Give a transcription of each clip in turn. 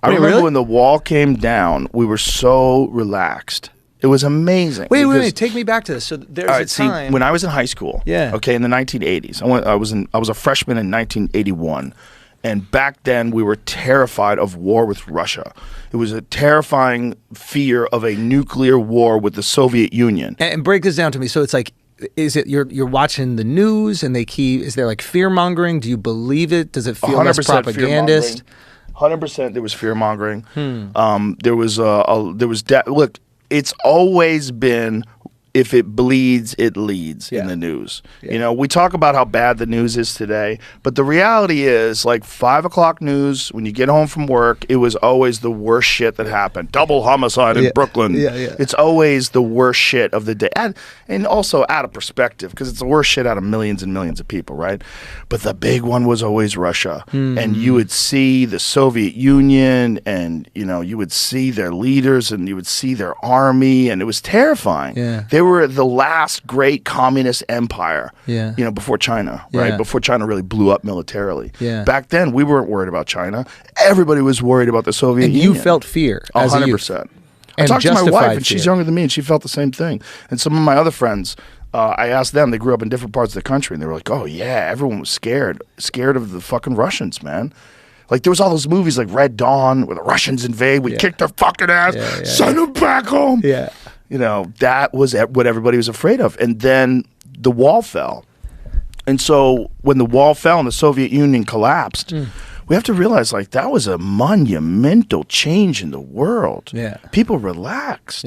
I remember really? when the wall came down, we were so relaxed. It was amazing. Wait. Take me back to this. So there's a time. See, when I was in high school, okay, in the 1980s, I was a freshman in 1981. And back then, we were terrified of war with Russia. It was a terrifying fear of a nuclear war with the Soviet Union. And break this down to me. So it's like, is it you're watching the news and is there like fear mongering? Do you believe it? Does it feel less propagandist? 100% there was fear mongering. Look, it's always been, if it bleeds, it leads in the news. Yeah. You know, we talk about how bad the news is today, but the reality is, like 5 o'clock news, when you get home from work, it was always the worst shit that happened. Double homicide in Brooklyn. It's always the worst shit of the day. And also out of perspective, because it's the worst shit out of millions and millions of people, right? But the big one was always Russia. And you would see the Soviet Union, and, you know, you would see their leaders, and you would see their army, and it was terrifying. They were the last great communist empire, you know, before China, right? Before China really blew up militarily. Back then, we weren't worried about China. Everybody was worried about the Soviet Union. And you felt fear as 100%. I talked to my wife, and she's younger than me, and she felt the same thing. And some of my other friends, I asked them, they grew up in different parts of the country, and they were like, oh, yeah, everyone was scared of the fucking Russians, man. Like, there was all those movies like Red Dawn, where the Russians invade, we kick their fucking ass, send them back home. You know, that was what everybody was afraid of. And then the wall fell. And so when the wall fell and the Soviet Union collapsed, we have to realize, like, that was a monumental change in the world. People relaxed.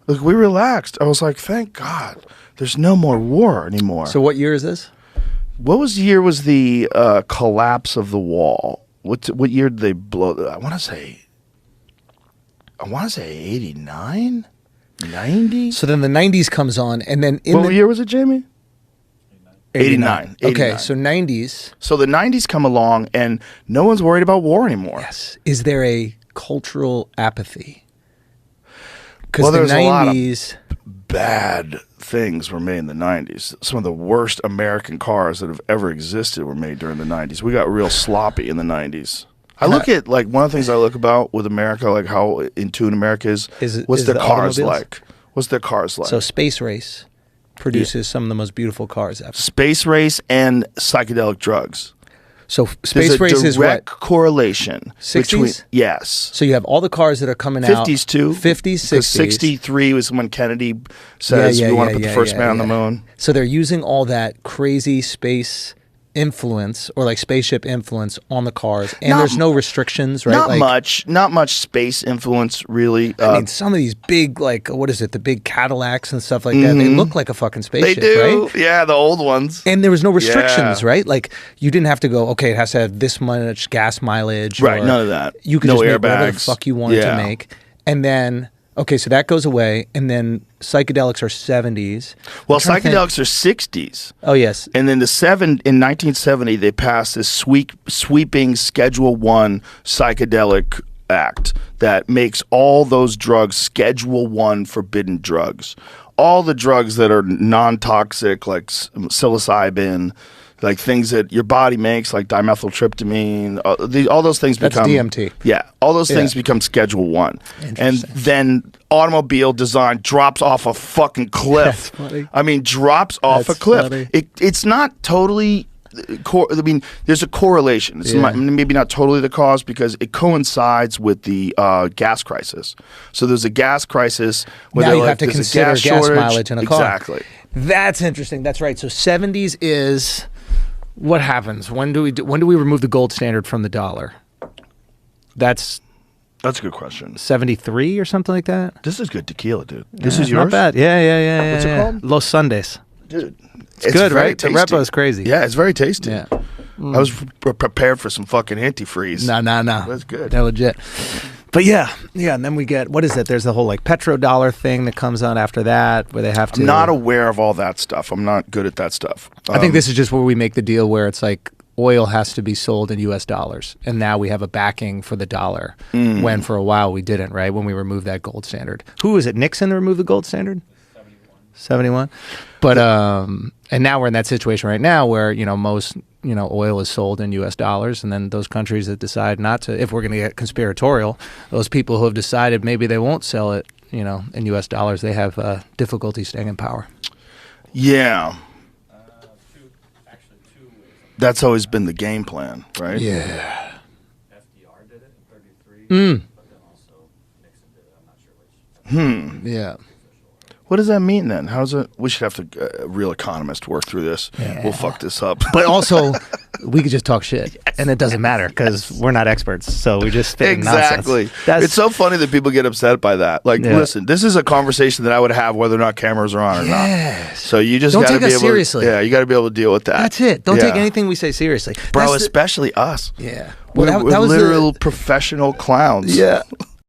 Look, we relaxed. I was like, thank God, there's no more war anymore. So what year is this? What year was the collapse of the wall? What year did they blow? I want to say 89? 90? So then the 90s comes on, and then what year was it, Jamie? 89. Okay, so 90s. So the 90s come along, and no one's worried about war anymore. Yes. Is there a cultural apathy? Because well, the there's 90s... a lot of bad things were made in the 90s. Some of the worst American cars that have ever existed were made during the 90s. We got real sloppy in the 90s. I look at, like, one of the things I look about with America, like how in tune America is what's their cars like? What's their cars like? So Space Race produces some of the most beautiful cars ever. Space Race and psychedelic drugs. So Space Race is what? Direct correlation. 60s? Yes. So you have all the cars that are coming out. 50s too. 50s, 60s. Because 63 was when Kennedy says we want to put the first man on the moon. So they're using all that crazy space influence, or like spaceship influence, on the cars, and there's no restrictions, right? Not much space influence, really. I mean, some of these big, like, what is it, the big Cadillacs and stuff like that, they look like a fucking spaceship, they do, right? Yeah, the old ones. And there was no restrictions, right? Like, you didn't have to go, okay, it has to have this much gas mileage, right? None of that. You could just make whatever the fuck you wanted to make, and then. Okay, so that goes away, and then psychedelics are 70s. Well, psychedelics are 60s. Oh, yes. And then in 1970, they passed this sweeping Schedule 1 psychedelic act that makes all those drugs Schedule 1 forbidden drugs. All the drugs that are non-toxic, like psilocybin, like things that your body makes, like dimethyltryptamine, all those things become... That's DMT. Yeah, all those things become Schedule 1. And then automobile design drops off a fucking cliff. That's funny. I mean, drops off a cliff. It's not totally... I mean, there's a correlation. It's maybe not totally the cause, because it coincides with the gas crisis. So there's a gas crisis where now you have to consider gas mileage in a car. Exactly. That's interesting. That's right. So 70s is... What happens? When do we remove the gold standard from the dollar? That's a good question. 73 or something like that? This is good tequila, dude. This is yours? Not bad. Yeah. What's it called? Los Sundays. Dude. It's good, right? Tasty. The repo is crazy. Yeah, it's very tasty. Yeah. I was prepared for some fucking antifreeze. No. That's good. They're legit. But yeah, and then we get, what is it? There's the whole like petrodollar thing that comes on after that, where they have to... I'm not aware of all that stuff. I'm not good at that stuff. I think this is just where we make the deal where it's like oil has to be sold in US dollars. And now we have a backing for the dollar, when for a while we didn't, right? When we removed that gold standard. Who was it? Nixon that removed the gold standard? 71. But and now we're in that situation right now where, you know, most, you know, oil is sold in US dollars, and then those countries that decide not to, if we're going to get conspiratorial, those people who have decided maybe they won't sell it, you know, in US dollars, they have difficulty staying in power. Yeah. That's always been the game plan, right? Yeah. FDR did it in 33, but then also Nixon did it. I'm not sure which. Yeah. What does that mean then? How's it? We should have to a real economist work through this. Yeah. We'll fuck this up. But also, we could just talk shit, and it doesn't matter because we're not experts. So we just spit exactly. nonsense. It's so funny that people get upset by that. Like, Yeah. listen, this is a conversation that I would have whether or not cameras are on or not. So you just Don't got to take be us able. seriously. Yeah, you got to be able to deal with that. That's it. Don't take Yeah. anything we say seriously. Bro, That's especially us. yeah. We're Well, that was literal professional clowns. Yeah.